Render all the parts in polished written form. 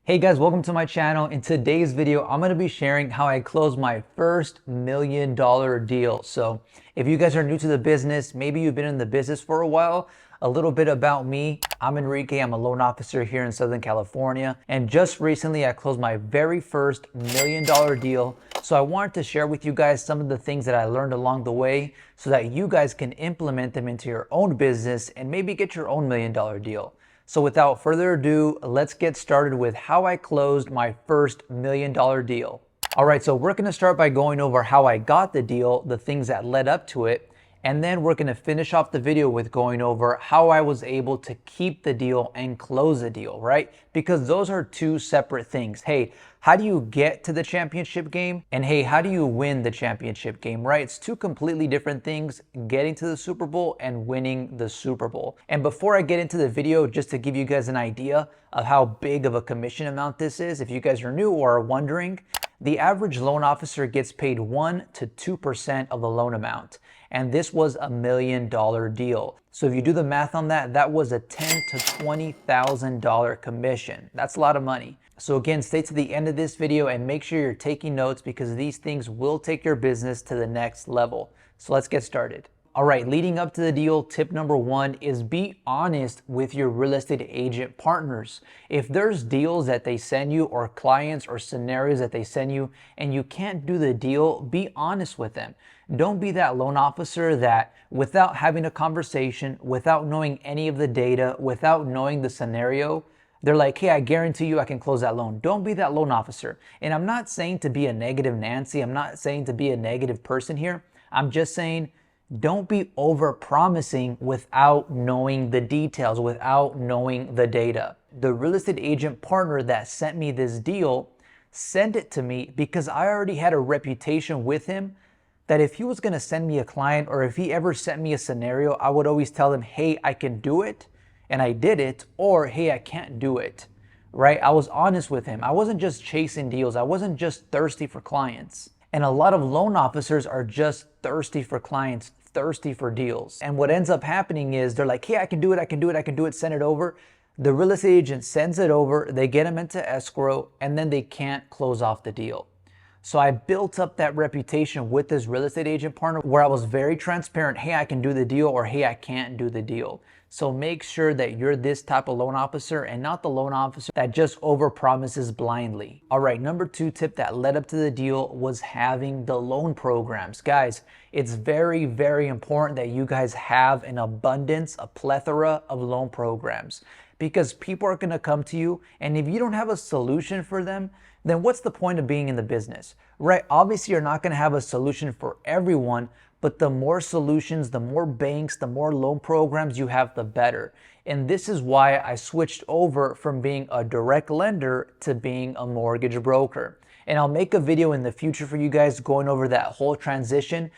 Hey guys, welcome to my channel. In today's video, I'm going to be sharing how I closed my first $1 million deal. So if you guys are new to the business, maybe you've been in the business for a while, a little bit about me. I'm Enrique. I'm a loan officer here in Southern California. And just recently, I closed my very first $1 million deal. So I wanted to share with you guys some of the things that I learned along the way so that you guys can implement them into your own business and maybe get your own $1 million deal. So without further ado, let's get started with how I closed my first $1 million deal. All right, so we're gonna start by going over how I got the deal, the things that led up to it, and then we're gonna finish off the video with going over how I was able to keep the deal and close the deal, right? Because those are two separate things. Hey, how do you get to the championship game? And hey, how do you win the championship game, right? It's two completely different things, getting to the Super Bowl and winning the Super Bowl. And before I get into the video, just to give you guys an idea of how big of a commission amount this is, if you guys are new or are wondering, the average loan officer gets paid 1 to 2% of the loan amount. And this was a $1 million deal. So if you do the math on that, that was a $10,000 to $20,000 commission. That's a lot of money. So again, stay to the end of this video and make sure you're taking notes because these things will take your business to the next level. So let's get started. All right, leading up to the deal, tip number one is be honest with your real estate agent partners. If there's deals that they send you or clients or scenarios that they send you and you can't do the deal, be honest with them. Don't be that loan officer that without having a conversation, without knowing any of the data, without knowing the scenario, they're like, hey, I guarantee you I can close that loan. Don't be that loan officer. And I'm not saying to be a negative Nancy. I'm not saying to be a negative person here. I'm just saying don't be over promising without knowing the details, without knowing the data. The real estate agent partner that sent me this deal sent it to me because I already had a reputation with him that if he was going to send me a client or if he ever sent me a scenario, I would always tell him, hey, I can do it. And I did it, or hey, I can't do it, right? I was honest with him. I wasn't just chasing deals. I wasn't just thirsty for clients. And a lot of loan officers are just thirsty for clients, thirsty for deals. And what ends up happening is they're like, hey, I can do it, I can do it, I can do it, send it over. The real estate agent sends it over, they get them into escrow, and then they can't close off the deal. So I built up that reputation with this real estate agent partner where I was very transparent. Hey, I can do the deal, or hey, I can't do the deal. So make sure that you're this type of loan officer and not the loan officer that just overpromises blindly. All right, number two tip that led up to the deal was having the loan programs. Guys, it's very, very important that you guys have an abundance, a plethora of loan programs because people are going to come to you, and if you don't have a solution for them, then what's the point of being in the business, right? Obviously, you're not going to have a solution for everyone, but the more solutions, the more banks, the more loan programs you have, the better. And this is why I switched over from being a direct lender to being a mortgage broker. And I'll make a video in the future for you guys going over that whole transition.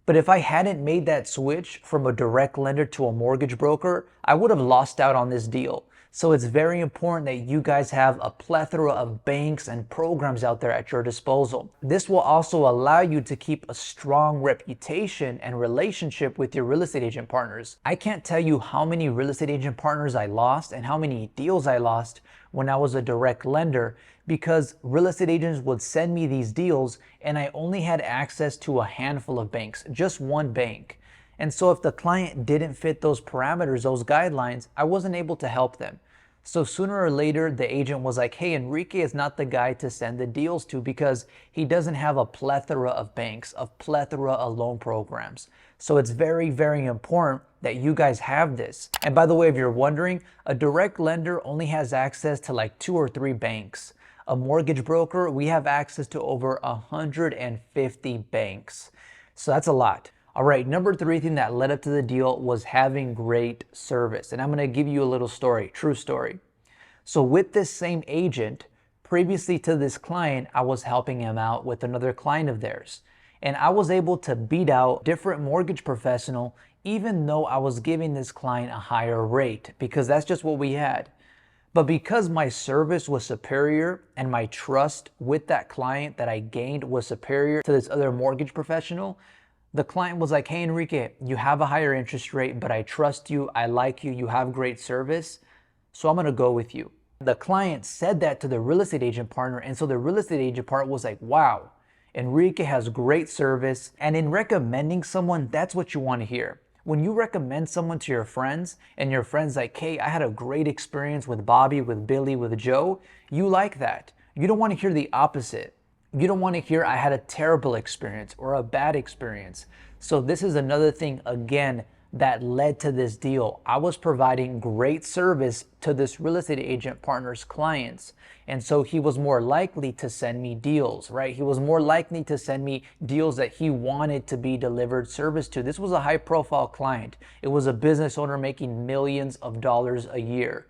But if I hadn't made that switch from a direct lender to a mortgage broker, I would have lost out on this deal. So it's very important that you guys have a plethora of banks and programs out there at your disposal. This will also allow you to keep a strong reputation and relationship with your real estate agent partners. I can't tell you how many real estate agent partners I lost and how many deals I lost when I was a direct lender because real estate agents would send me these deals and I only had access to a handful of banks, just one bank. And so if the client didn't fit those parameters, those guidelines, I wasn't able to help them. So sooner or later, the agent was like, hey, Enrique is not the guy to send the deals to because he doesn't have a plethora of banks, a plethora of loan programs. So it's very, very important that you guys have this. And by the way, if you're wondering, a direct lender only has access to like 2 or 3 banks. A mortgage broker, we have access to over 150 banks. So that's a lot. All right, number 3 thing that led up to the deal was having great service. And I'm gonna give you a little story, true story. So with this same agent, previously to this client, I was helping him out with another client of theirs. And I was able to beat out different mortgage professional, even though I was giving this client a higher rate, because that's just what we had. But because my service was superior and my trust with that client that I gained was superior to this other mortgage professional, the client was like, hey, Enrique, you have a higher interest rate, but I trust you. I like you. You have great service. So I'm going to go with you. The client said that to the real estate agent partner, and so the real estate agent partner was like, wow, Enrique has great service. And in recommending someone, that's what you want to hear. When you recommend someone to your friends and your friends like, hey, I had a great experience with Bobby, with Billy, with Joe, you like that. You don't want to hear the opposite. You don't want to hear I had a terrible experience or a bad experience. So this is another thing, again, that led to this deal. I was providing great service to this real estate agent partner's clients. And so he was more likely to send me deals, right? He was more likely to send me deals that he wanted to be delivered service to. This was a high profile client. It was a business owner making millions of dollars a year.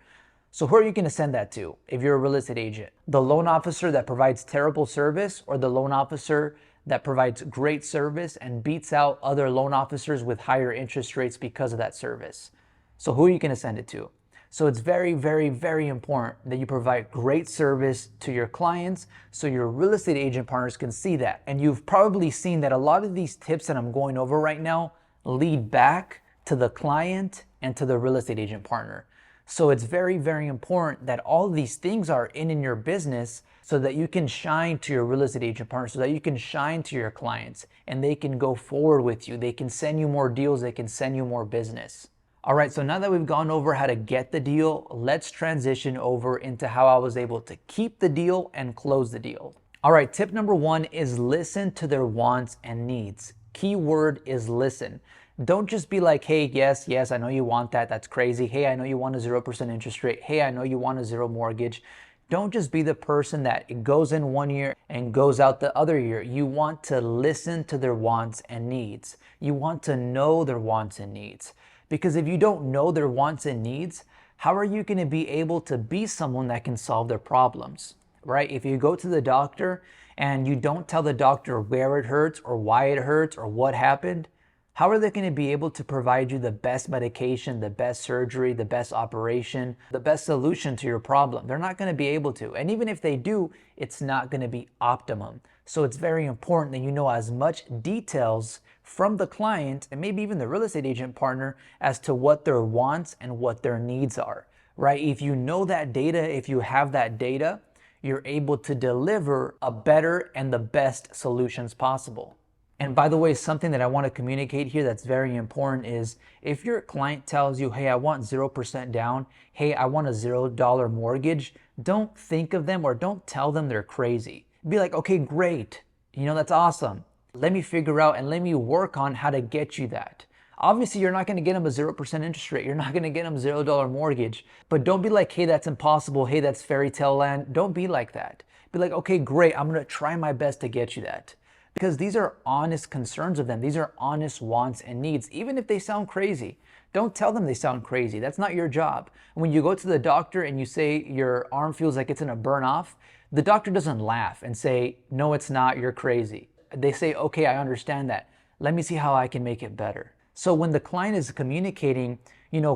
So who are you going to send that to if you're a real estate agent? The loan officer that provides terrible service, or the loan officer that provides great service and beats out other loan officers with higher interest rates because of that service? So who are you going to send it to? So it's very, very, very important that you provide great service to your clients so your real estate agent partners can see that. And you've probably seen that a lot of these tips that I'm going over right now lead back to the client and to the real estate agent partner. So it's very, very important that all of these things are in your business so that you can shine to your real estate agent partner, so that you can shine to your clients and they can go forward with you. They can send you more deals. They can send you more business. All right, so now that we've gone over how to get the deal, let's transition over into how I was able to keep the deal and close the deal. All right, tip number one is listen to their wants and needs. Key word is listen. Don't just be like, hey, yes, I know you want that. That's crazy. Hey, I know you want a 0% interest rate. Hey, I know you want a zero mortgage. Don't just be the person that goes in one year and goes out the other year. You want to listen to their wants and needs. You want to know their wants and needs. Because if you don't know their wants and needs, how are you going to be able to be someone that can solve their problems, right? If you go to the doctor and you don't tell the doctor where it hurts or why it hurts or what happened, how are they going to be able to provide you the best medication, the best surgery, the best operation, the best solution to your problem? They're not going to be able to. And even if they do, it's not going to be optimum. So it's very important that you know as much details from the client and maybe even the real estate agent partner as to what their wants and what their needs are, right? If you know that data, if you have that data, you're able to deliver a better and the best solutions possible. And by the way, something that I want to communicate here that's very important is if your client tells you, hey, I want 0% down, hey, I want a $0 mortgage, don't think of them or don't tell them they're crazy. Be like, okay, great. That's awesome. Let me figure out and let me work on how to get you that. Obviously, you're not going to get them a 0% interest rate. You're not going to get them a $0 mortgage. But don't be like, hey, that's impossible. Hey, that's fairy tale land. Don't be like that. Be like, okay, great. I'm going to try my best to get you that. Because these are honest concerns of them. These are honest wants and needs, even if they sound crazy. Don't tell them they sound crazy. That's not your job. When you go to the doctor and you say your arm feels like it's going to burn off, the doctor doesn't laugh and say, no, it's not, you're crazy. They say, okay, I understand that. Let me see how I can make it better. So when the client is communicating,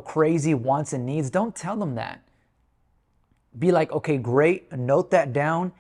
crazy wants and needs, don't tell them that. Be like, okay, great, note that down.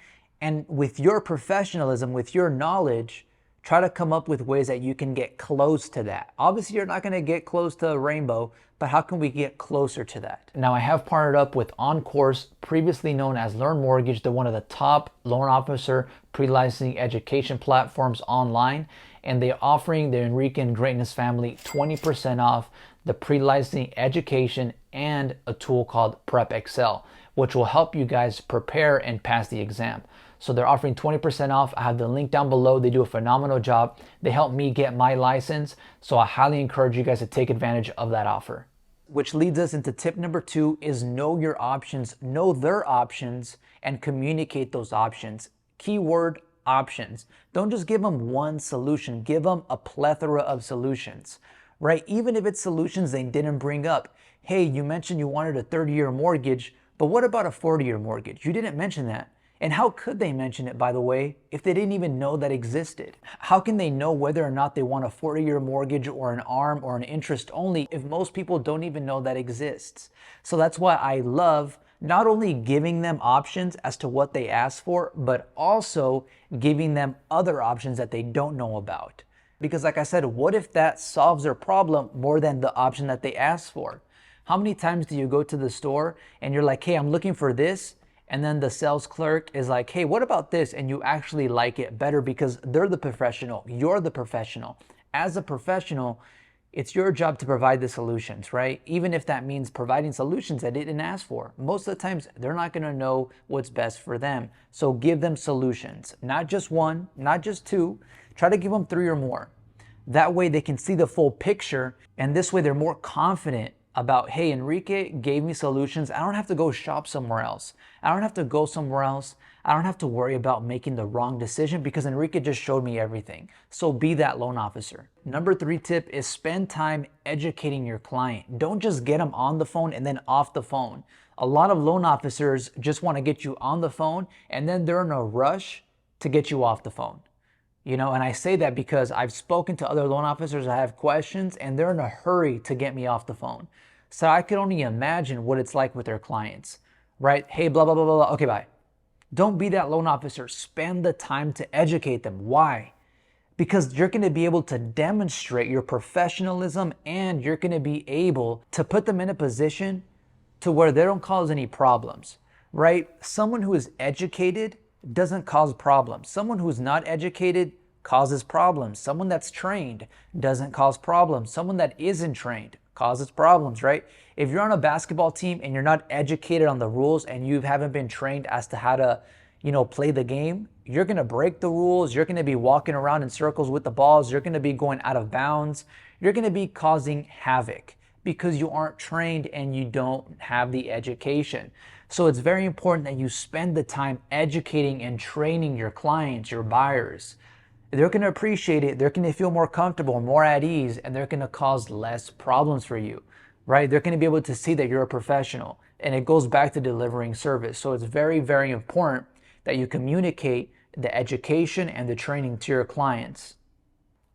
And with your professionalism, with your knowledge, try to come up with ways that you can get close to that. Obviously, you're not going to get close to a rainbow, but how can we get closer to that? Now, I have partnered up with OnCourse, previously known as Learn Mortgage. They're one of the top loan officer pre-licensing education platforms online, and they're offering the Enrique and Greatness family 20% off the pre-licensing education and a tool called Prep Excel, which will help you guys prepare and pass the exam. So they're offering 20% off. I have the link down below. They do a phenomenal job. They helped me get my license. So I highly encourage you guys to take advantage of that offer. Which leads us into tip number 2 is know your options, know their options, and communicate those options. Keyword options. Don't just give them one solution. Give them a plethora of solutions, right? Even if it's solutions they didn't bring up. Hey, you mentioned you wanted a 30-year mortgage, but what about a 40-year mortgage? You didn't mention that. And how could they mention it, by the way, if they didn't even know that existed? How can they know whether or not they want a 40-year mortgage or an ARM or an interest only if most people don't even know that exists? So that's why I love not only giving them options as to what they ask for, but also giving them other options that they don't know about. Because like I said, what if that solves their problem more than the option that they asked for? How many times do you go to the store and you're like, hey, I'm looking for this, and then the sales clerk is like, hey, what about this? And you actually like it better because they're the professional, you're the professional. As a professional, it's your job to provide the solutions, right? Even if that means providing solutions that they didn't ask for. Most of the times, they're not gonna know what's best for them. So give them solutions, not just one, not just two. Try to give them 3 or more. That way they can see the full picture, and this way they're more confident about, hey, Enrique gave me solutions. I don't have to go shop somewhere else. I don't have to go somewhere else. I don't have to worry about making the wrong decision because Enrique just showed me everything. So be that loan officer. Number 3 tip is spend time educating your client. Don't just get them on the phone and then off the phone. A lot of loan officers just want to get you on the phone and then they're in a rush to get you off the phone. You know, and I say that because I've spoken to other loan officers that have questions and they're in a hurry to get me off the phone. So I could only imagine what it's like with their clients, right? Hey, blah, blah, blah, blah, blah. Okay, bye. Don't be that loan officer. Spend the time to educate them. Why? Because you're going to be able to demonstrate your professionalism and you're going to be able to put them in a position to where they don't cause any problems, right? Someone who is educated doesn't cause problems. Someone who's not educated causes problems. Someone that's trained doesn't cause problems. Someone that isn't trained causes problems, right? If you're on a basketball team and you're not educated on the rules and you haven't been trained as to how to, play the game, you're going to break the rules. You're going to be walking around in circles with the balls. You're going to be going out of bounds. You're going to be causing havoc because you aren't trained and you don't have the education. So it's very important that you spend the time educating and training your clients, your buyers. They're going to appreciate it. They're going to feel more comfortable, more at ease, and they're going to cause less problems for you, right? They're going to be able to see that you're a professional, and it goes back to delivering service. So it's very, very important that you communicate the education and the training to your clients.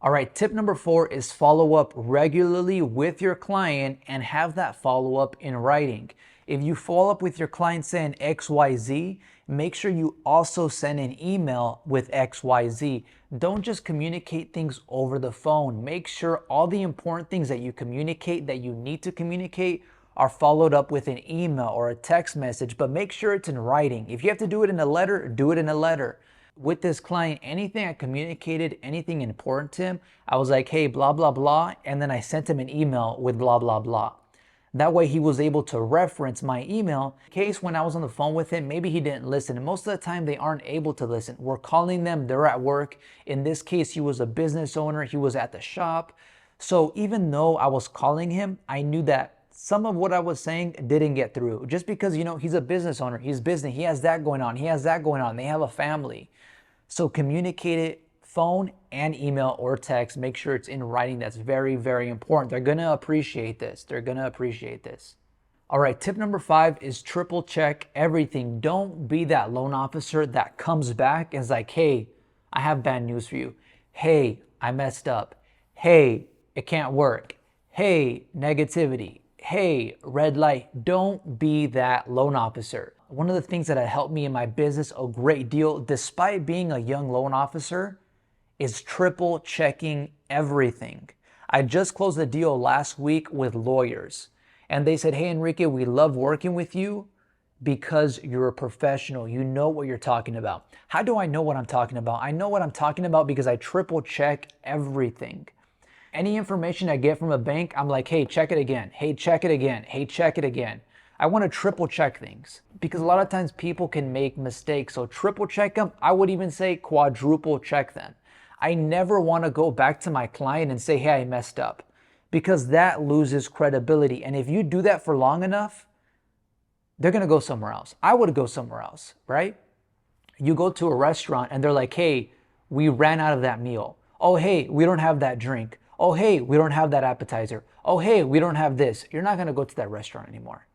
All right, tip number 4 is follow up regularly with your client and have that follow up in writing. If you follow up with your client saying XYZ, make sure you also send an email with XYZ. Don't just communicate things over the phone. Make sure all the important things that you communicate, that you need to communicate, are followed up with an email or a text message, but make sure it's in writing. If you have to do it in a letter, do it in a letter. With this client, anything I communicated, anything important to him, I was like, hey, blah, blah, blah, and then I sent him an email with blah, blah, blah. That way he was able to reference my email in case when I was on the phone with him, maybe he didn't listen. And most of the time they aren't able to listen. We're calling them, they're at work. In this case, he was a business owner. He was at the shop. So even though I was calling him, I knew that some of what I was saying didn't get through just because, he's a business owner. He's business. He has that going on. He has that going on. They have a family. So communicate it, phone and email or text. Make sure it's in writing. That's very, very important. They're going to appreciate this. They're going to appreciate this. All right, tip number 5 is triple check everything. Don't be that loan officer that comes back and is like, hey, I have bad news for you. Hey, I messed up. Hey, it can't work. Hey, negativity. Hey, red light. Don't be that loan officer. One of the things that had helped me in my business a great deal, despite being a young loan officer, is triple checking everything. I just closed a deal last week with lawyers, and they said, hey, Enrique, we love working with you because you're a professional. You know what you're talking about. How do I know what I'm talking about? I know what I'm talking about because I triple check everything. Any information I get from a bank, I'm like, hey, check it again. Hey, check it again. Hey, check it again. I want to triple check things because a lot of times people can make mistakes. So triple check them. I would even say quadruple check them. I never want to go back to my client and say, hey, I messed up, because that loses credibility. And if you do that for long enough, they're going to go somewhere else. I would go somewhere else, right? You go to a restaurant and they're like, hey, we ran out of that meal. Oh, hey, we don't have that drink. Oh, hey, we don't have that appetizer. Oh, hey, we don't have this. You're not going to go to that restaurant anymore.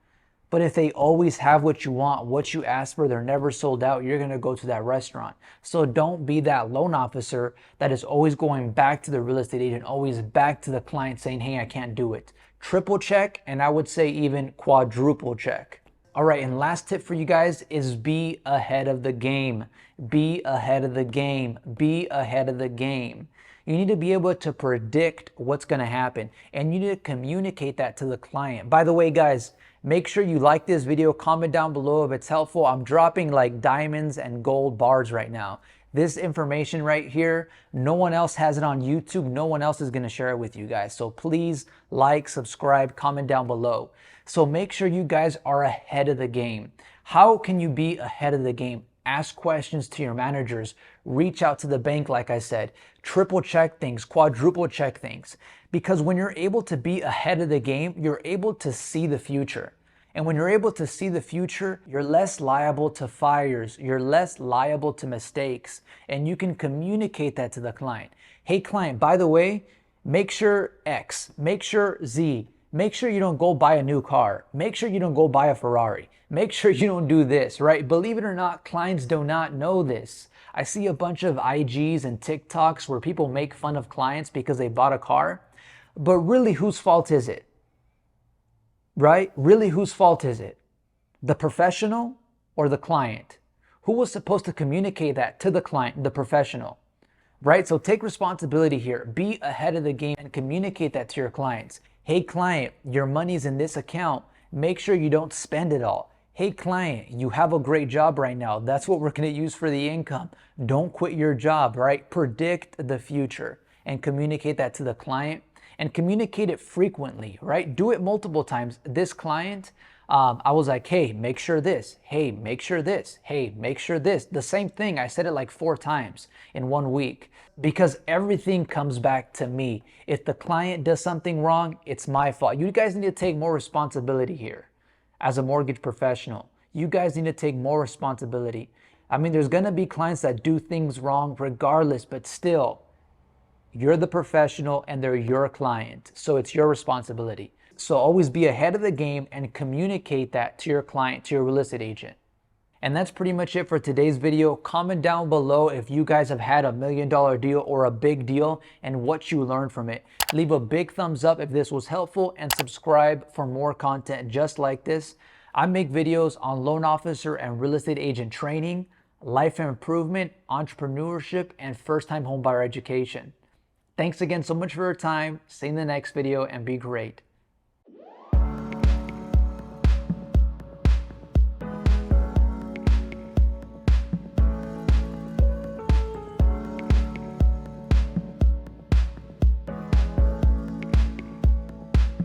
But if they always have what you want, what you ask for, they're never sold out, you're going to go to that restaurant. So don't be that loan officer that is always going back to the real estate agent, always back to the client saying, hey, I can't do it. Triple check, and I would say even quadruple check. All right, and last tip for you guys is be ahead of the game. Be ahead of the game. Be ahead of the game. You need to be able to predict what's going to happen, and you need to communicate that to the client. By the way, guys, make sure you like this video, comment down below if it's helpful. I'm dropping like diamonds and gold bars right now. This information right here, no one else has it on YouTube. No one else is going to share it with you guys. So please like, subscribe, comment down below. So make sure you guys are ahead of the game. How can you be ahead of the game? Ask questions to your managers, reach out to the bank, like I said, triple check things, quadruple check things. Because when you're able to be ahead of the game, you're able to see the future. And when you're able to see the future, you're less liable to fires, you're less liable to mistakes, and you can communicate that to the client. Hey client, by the way, make sure X, make sure Z, make sure you don't go buy a new car, make sure you don't go buy a Ferrari, make sure you don't do this, right? Believe it or not, clients do not know this. I see a bunch of IGs and TikToks where people make fun of clients because they bought a car, but really whose fault is it? Right? Really, whose fault is it? The professional or the client? Who was supposed to communicate that to the client, the professional? Right? So take responsibility here. Be ahead of the game and communicate that to your clients. Hey client, your money's in this account. Make sure you don't spend it all. Hey client, you have a great job right now. That's what we're going to use for the income. Don't quit your job, right? Predict the future and communicate that to the client. And communicate it frequently, right? Do it multiple times. This client, I was like, hey, make sure this. Hey, make sure this. Hey, make sure this. The same thing. I said it like 4 times in 1 week because everything comes back to me. If the client does something wrong, it's my fault. You guys need to take more responsibility here as a mortgage professional. You guys need to take more responsibility. I mean, there's going to be clients that do things wrong regardless, but still, you're the professional and they're your client. So it's your responsibility. So always be ahead of the game and communicate that to your client, to your real estate agent. And that's pretty much it for today's video. Comment down below if you guys have had $1 million deal or a big deal and what you learned from it. Leave a big thumbs up if this was helpful and subscribe for more content just like this. I make videos on loan officer and real estate agent training, life improvement, entrepreneurship, and first-time homebuyer education. Thanks again so much for your time. See you in the next video and be great.